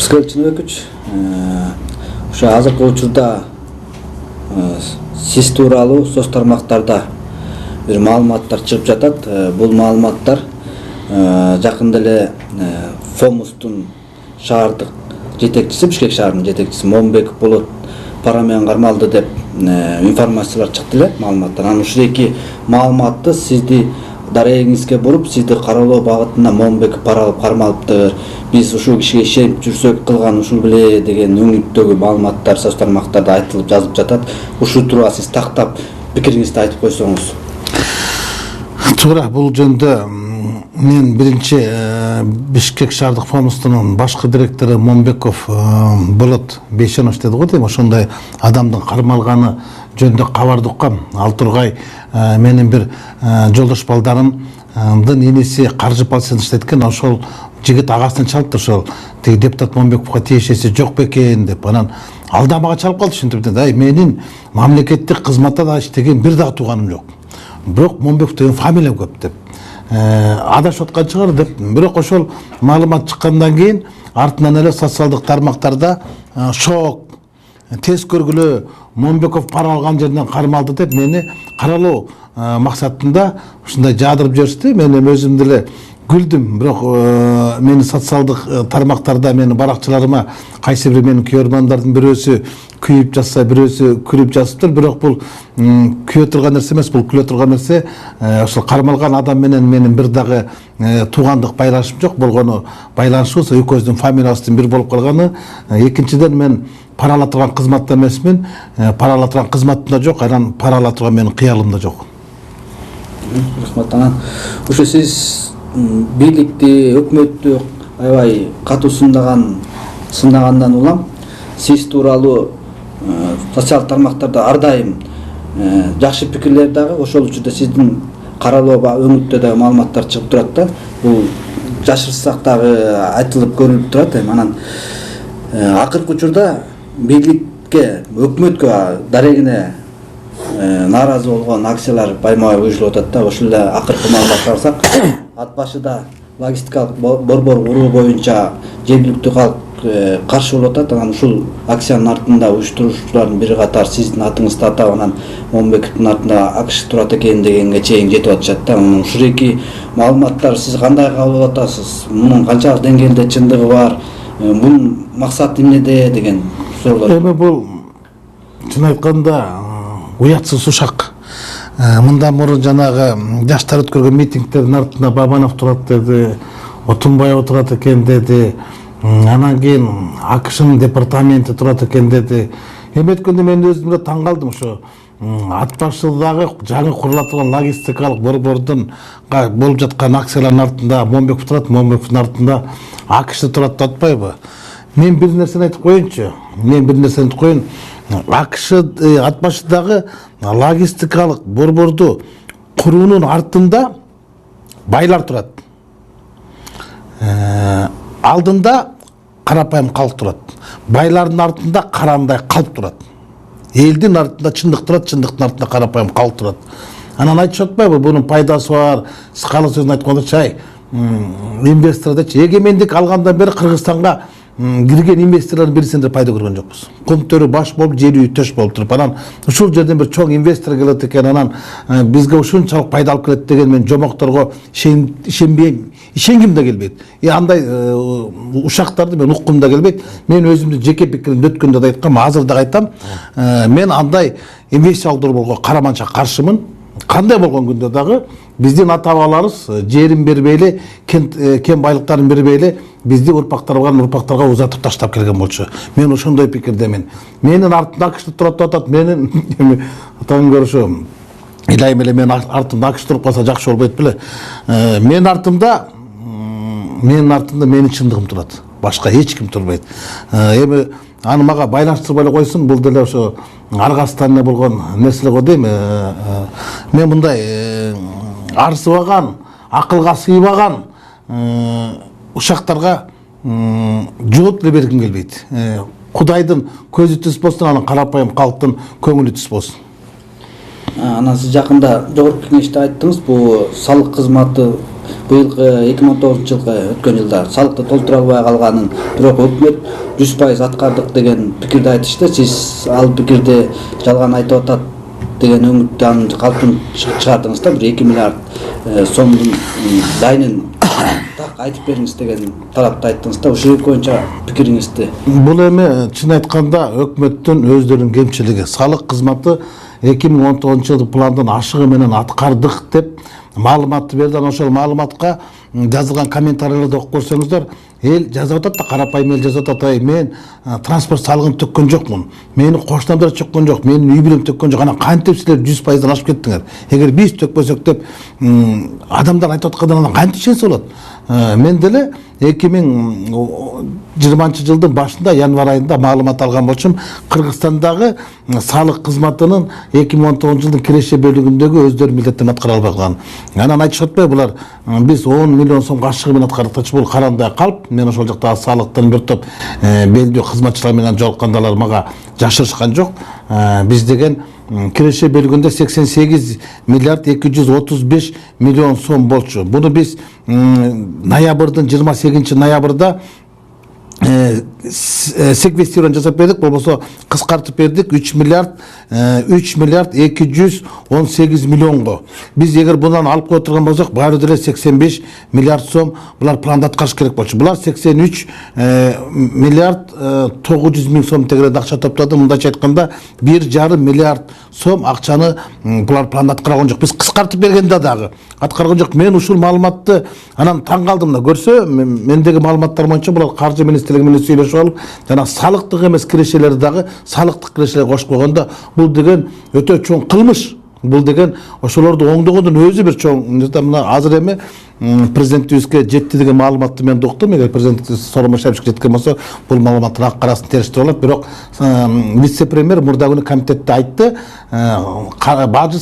Скелчинович, ошо азыркы учурда сиз тууралуу соц тармактарда бир маалыматтар чыгып жатат. Бул маалыматтар жакында эле Фомустун шаардык жетекчиси, Бишкек шаарынын жетекчиси Момбеков болот пара менен кармалды деп информациялар чыкты эле, маалыматтар. Анан ушул эки маалыматты сизди дарегиңизге буруп, сизди каралоо багытында Момбеков пара алып кармалыптыр. Биз ушул кишиге ишенип жүрсөк кылган ушул беле деген үңүттөгү маалыматтар соц тармактарда айтылып жазылып жатат. Ушул тууралуу сиз тактап пикириңизди айтып койсоңуз. Туура, бул жөнүндө мен биринчи Бишкек шаардык Фомустунун башкы директору Момбеков Болот Бейшенович деди го дейм, ошондой адамдын кармалганы жөнүндө кабарды уккам. Ал тургай менин бир жолдош балдарымдын иниси каржы полициясында иштейт экен. Ошол жигит агасынан чалыптыр, ошол тиги депутат Момбековго тиешеси жок бекен деп. Анан ал да мага чалып калды, ушинтип. Ай, менин мамлекеттик кызматта да иштеген бир дагы тууганым жок. Бирок Момбеков деген фамилия көп деп. Адашып аткан чыгар деп. Бирок ошол маалымат чыккандан кийин артынан эле социалдык тармактарда шок, тез көргүлө, Момбеков пара алган жерден кармалды деп мени каралоо максатында ушундай жаадырып жиберишти. Мен өзүм деле күлдүм. Бирок мени социалдык тармактарда менин баракчыларыма кайсы бир менин көрөрмандардын бирөөсү күйүп жатса, бирөөсү күлүп жазыптыр. Бирок бул күйө турган нерсе эмес, бул күлө турган нерсе. Ошол кармалган адам менен менин бир дагы туугандык байланышым жок. Болгону байланышыбыз экөөбүздүн фамилиябыздын бир болуп калганы. Экинчиден, мен пара ала турган кызматта эмесмин. Пара ала турган кызматымда жок, анан пара ала турган менин кыялымда жок. Рахмат. Анан ошо сиз бийликти, өкмөттү аябай катуу сынагандан улам сиз тууралуу социалдык тармактарда ар дайым жакшы пикирлер дагы, ошол учурда сиздин каралоо өңүттө дагы маалыматтар чыгып турат да. Бул жашырсак дагы айтылып көрүлүп турат. Анан акыркы учурда бийликке, өкмөткө дарегине нааразы болгон акциялар байма-бай уюшулуп атат да. Ошол эле акыркы маалыматка карасак, ат башыда логистикалык борбор куруу боюнча жергиликтүү калк каршы болуп атат. Анан ушул акциянын артында уюштуруучулардын бири катар сиздин атыңызды атап, анан Момбековдун артында АКШ турат экен дегенге чейин жетип атышат да. Ушул эки маалыматтар сиз кандай кабыл атасыз? Мунун канчалык деңгээлде чындыгы бар? Бунун максаты эмнеде деген суроолор. Эми бул чын айтканда уятсыз ушак. Мындан мурун жанагы жаштар өткөргөн митингдердин артында Бабанов турат деди, Отунбаев турат экен деди. Анан кийин АКШнын департаменти турат экен деди. Эми өткөндө мен өзүм эле таң калдым. Ошо ат башыдагы жаңы курула турган логистикалык борбордун болуп жаткан акциялардын артында Момбеков турат, Момбековдун артында АКШ турат деп атпайбы? Мен бир нерсени айтып коеюн. АКШ ат башыдагы логистикалык борборду куруунун артында байлар турат. Алдында карапайым калк турат. Байлардын артында карандай калп турат. Элдин артында чындык турат, чындыктын артында карапайым калк турат. Анан айтышып атпайбы, бунун пайдасы бар. Сиз калың сөзүн айтканда, инвестор дечи, эгемендик алгандан бери Кыргызстанга кирген инвесторлордун бирисинде пайда көргөн жокпуз. Комтөрү баш болуп, жери төш болуп туруп, анан ушул жерден бир чоң инвестор келет экен, анан бизге ушунчалык пайда алып келет деген мен жомокторго ишенбейм, ишенгим да келбейт. Андай ушактарды мен уккум да келбейт. Мен өзүмдүн жеке пикиримди өткөндө да айткам, азыр да айтам. Мен андай инвестициялык долбоорго караманча каршымын. Кандай болгон күндө дагы биздин ата-бабаларыбыз жерин бербейли, кен байлыктарын бербейли, бизди урпактарга узатып таштап келген болчу. Мен ошондой пикирдемин. Менин артымда АКШ турат деп атат. Менин атаң көрүшү илайым эле менин артымда АКШ туруп калса жакшы болбойт беле. Менин артымда менин чындыгым турат. Башка эч ким турбайт. Эми аны мага байланыштырбай эле койсун, бул деле ошо Аргастанда болгон нерселер го дейм. Мен мындай арзыбаган, акылга сыйбаган ушактарга жооп деле бергим келбейт. Кудайдын көзү түз болсун, анан карапайым калктын көңүлү түз болсун. Анан сиз жакында жогорку кеңеште айттыңыз, бул салык кызматы быйылкы 2019 жылкы өткөн жылда салыкты толтура албай калганын, бирок өкмөт 100% аткардык деген пикирди айтышты. Сиз ал пикирди жалган айтып атат деген үмүттү анын калпын чыгардыңыз да, бир 2 миллиард сомдун дайынын так айтып бериңиз деген талапты айттыңыз да. Ушул боюнча пикириңизди. Бул эми чын айтканда өкмөттүн өздөрүнүн кемчилиги. Салык кызматы 2019 жылдык пландын ашыгы менен аткардык деп маалыматты берди. Ошол маалыматка жазылган комментарийлерди окуп көрсөңүздөр, эл жазып атат да, карапайым эл жазып атат, мен транспорт салыгын төккөн жокмун, менин коштамдар төккөн жок, менин үй бүлөм төккөн жок, анан кантип силер 100%дан ашып кеттиңер? Эгер биз төкпөсөк деп адамдар айтып аткандан анан кантип ишенсе болот? Мен деле 2020 жылдын башында январь айында маалымат алган болчумун. Кыргызстандагы салык кызматынын 2019 жылдын киреше бөлүгүндөгү өздөрүнүн милдеттерин аткара албай калган. Анан айтышып атпайбы, булар биз 10 миллион сом ашыгы менен аткардык. Бул карандай калп. Мен ошол жакта салыктын бир топ белдүү кызматчылар менен жолуккандалар мага жашырышкан жок. Биз деген киреше бөлүгүндө 88 миллиард 235 миллион сом болчу. Буну биз ноябрдын 28 ноябрда секвестирование жасап бердик, болбосо кыскартып бердик 3 миллиард 218 миллионго. Биз эгер bundan алып кое турган болсок, баары деле 85 миллиард сом булар планды аткарыш керек болчу. Булар 83 миллиард 900 миң сом тегерек акча топтоду. Мындайча айтканда 1,5 миллиард сом акчаны булар планды аткарган жок. Биз кыскартып бергенде дагы аткарган жок. Мен ушул маалыматты анан таң калдым да, көрсө мендеги маалыматтар боюнча булар каржы министрлиги менен сүйлөшүп алып, жана салыктык эмес кирешелерди дагы салыктык кирешелерге кошуп койгондо, бул деген өтө чоң кылмыш. Бул деген ошолорду оңдогондун өзү бир чоң. Мына азыр эми президентибизге жетти деген маалыматты мен уктум. Эгер президент Сооронбай Шариповичке жеткен болсо, бул маалыматтын ак карасын териштирип алат. Бирок вице-премьер мурда күнү комитетте айтты, бажы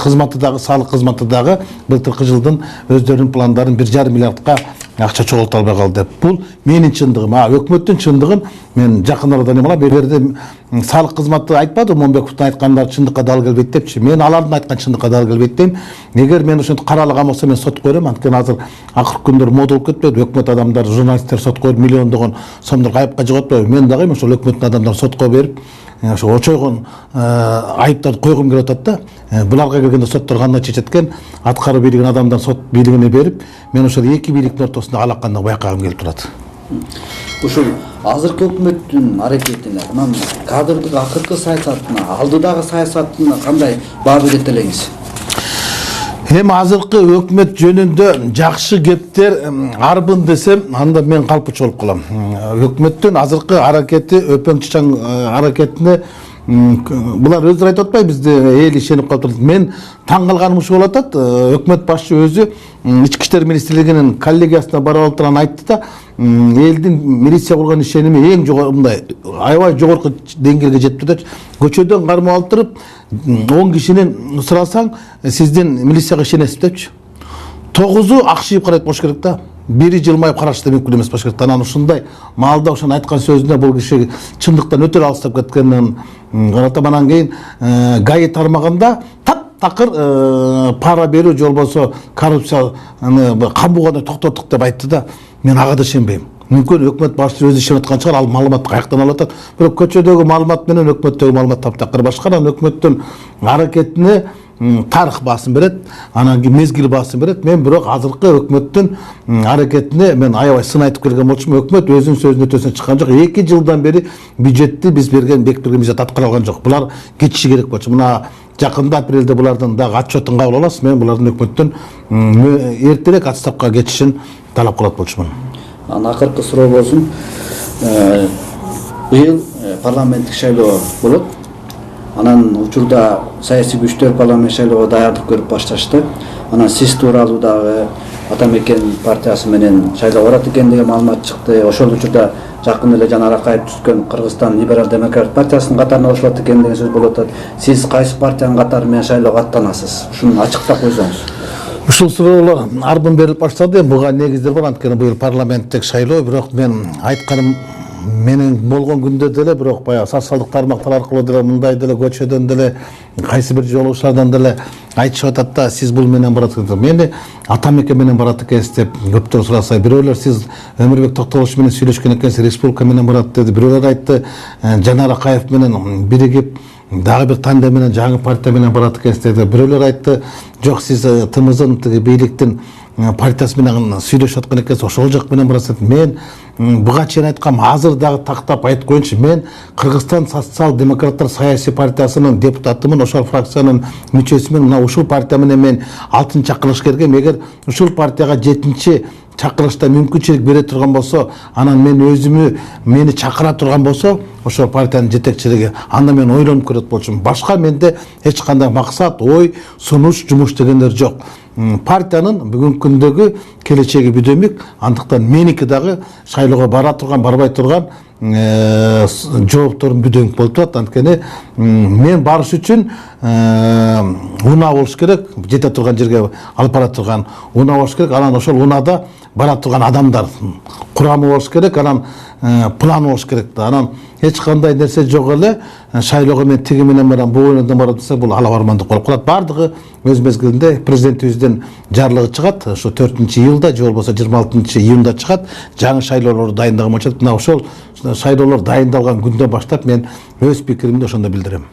кызматы дагы, салык кызматы дагы былтыркы жылдын өздөрүнүн пландарын 1,5 миллиардка акча чогулта албай калды деп. Бул менин чындыгым. Өкмөттүн чындыгын мен жакын арадан эмала берди. Салык кызматы айтпады, Момбековдун айткандары чындыкка дал келбейт депчи. Мен алардын айткан чындыкка дал келбейт дейм. Эгер мен ошентип каралаган болсо, мен сотко берем. Анткени азыр акыркы күндөр мода болуп кетпеди. Өкмөт адамдары, журналисттер сотко берип миллиондогон сомдор кайыпка жыгып атпайбы? Мен дагы ошол өкмөттүн адамдарын сотко берип, ошо очойгон айыптарды койгум келип атат да. Буларга келгенде соттор кандай чечет экен? Аткаруу бийлигин адамдар сот бийлигине берип, мен ошол эки бийликтин ортосунда алакандык байкагым келип турат. Ушул азыркы өкмөттүн аракетине, анан кадрдык акыркы саясатына, алдыдагы саясатына кандай баа берет элеңиз? Эми азыркы өкмөт жөнүндө жакшы кептер арбын десем, анда мен калпычы болуп калам. Өкмөттүн азыркы аракети, өпөң чычаң аракетине булар өздөрү айтып атпайбы, бизде эл ишенип калып турат. Мен таң калганым ушул болуп атат. Өкмөт башчы өзү ички иштер министрлигинин коллегиясына барып алып турган айтты да, элдин милиция курган ишеними эң жогору, мындай аябай жогорку деңгээлге жетип да, көчөдөн кармап алып туруп 10 кишинен сурасаң, сиздин милицияга ишенесиз депчи. 9-у акшыйып карайт болуш керек да. Бири жылмайып карашты мүмкүн эмес болуш керек. Анан ушундай маалда ошонун айткан сөзүнө бул киши чындыктан өтө алыстап кеткенин каратам. Анан кийин ГАИ тармагында такыр пара берүү же болбосо коррупцияны камбууга токтоттук деп айтты да. Мен ага да ишенбейм. Мүмкүн өкмөт башчысы өзү ишенип аткан чыгар, ал маалыматты каяктан алып атат. Бирок көчөдөгү маалымат менен өкмөттөгү маалымат таптакыр башка. Анан өкмөттүн аракетине тарых баасын берет, анан кийин мезгил баасын берет. Мен бирок азыркы өкмөттүн аракетине мен аябай сын айтып келген болчумун. Өкмөт өзүнүн сөзүнүн өтөсүнөн чыккан жок. 2 жылдан бери бюджетти биз бекитип берген бюджет аткара алган жок. Булар кетиши керек болчу. Мына жакында апрелде булардын дагы отчетун кабыл аласыз. Мен булардын өкмөттүн эртерээк отставкага кетишин талап кылат болчумун. Анан акыркы суроо болсун. Быйыл парламенттик шайлоо болот. Анан учурда саясий күчтөр парламент шайлоого даярдык көрүп башташты. Анан сиз тууралуу дагы Атамекен партиясы менен шайлоо барат экен деген маалымат чыкты. Ошол учурда жакын эле Жан Аракаев түзгөн Кыргызстан либерал демократ партиясынын катарына кошулат экен деген сөз болуп атат. Сиз кайсы партиянын катары менен шайлоого аттанасыз? Ушуну ачыктап койсоңуз. Ушул суроолор арбын берилип баштады. Буга негиздер бар, анткени быйыл парламенттик шайлоо, бирок мен айтканым менин болгон күндө деле бирок баягы социалдык тармактар аркылуу деле мындай деле көчөдөн деле кайсы бир жолугушуулардан деле айтышып атат да, сиз бул менен барат. Мени Атамеке менен барат экенсиз деп көптөр сураса, бирөөлөр сиз Өмүрбек Токтогулович менен сүйлөшкөн экенсиз, республика менен барат деди. Бирөөлөр айтты Жанар Акаев менен биригип дагы бир тандем менен жаңы партия менен барат экенсиз деди. Бирөөлөр айтты жок, сиз ТМЗдын бийликтин партиясы менен сүйлөшүп аткан экенсиз, ошол жак менен барасыз. Мен буга чейин айткам, азыр дагы тактап айтып коеюнчу, мен Кыргызстан социал-демократтар саясий партиясынын депутатымын, ошол фракциянын мүчөсүмүн. Мына ушул партия менен мен 6 чакырылыш кергем. Эгер ушул партияга 7 чакырылышта мүмкүнчүлүк бере турган болсо, анан мен өзүмү мени чакыра турган болсо, ошол партиянын жетекчилиги, анда мен ойлонуп көрөт болчумун. Башка менде эч кандай максат, ой, сунуш, жумуш дегендер жок. Партиянын бүгүнкү күндөгү келечеги бүдөмүк, андыктан меники дагы шайлоого бара турган, барбай турган жоопторум бүдөмүк болуп турат. Анткени мен барыш үчүн унаа болуш керек, жете турган жерге алып бара турган унаа болуш керек, анан ошол унаада бара турган адамдар курамы болуш керек, анан план болуш керек да. Анан эч кандай нерсе жок эле шайлоого мен тиги менен барам, бул менен барам десе, бул алабармандык болуп калат. Бардыгы өз мезгилинде президентибиздин жарлыгы чыгат, ошо 4-июлда же болбосо 26-июнда чыгат, жаңы шайлоолорду дайындаган болчу. Мына ошол шайлоолор дайындалган күндөн баштап мен өз пикиримди ошондо билдирем.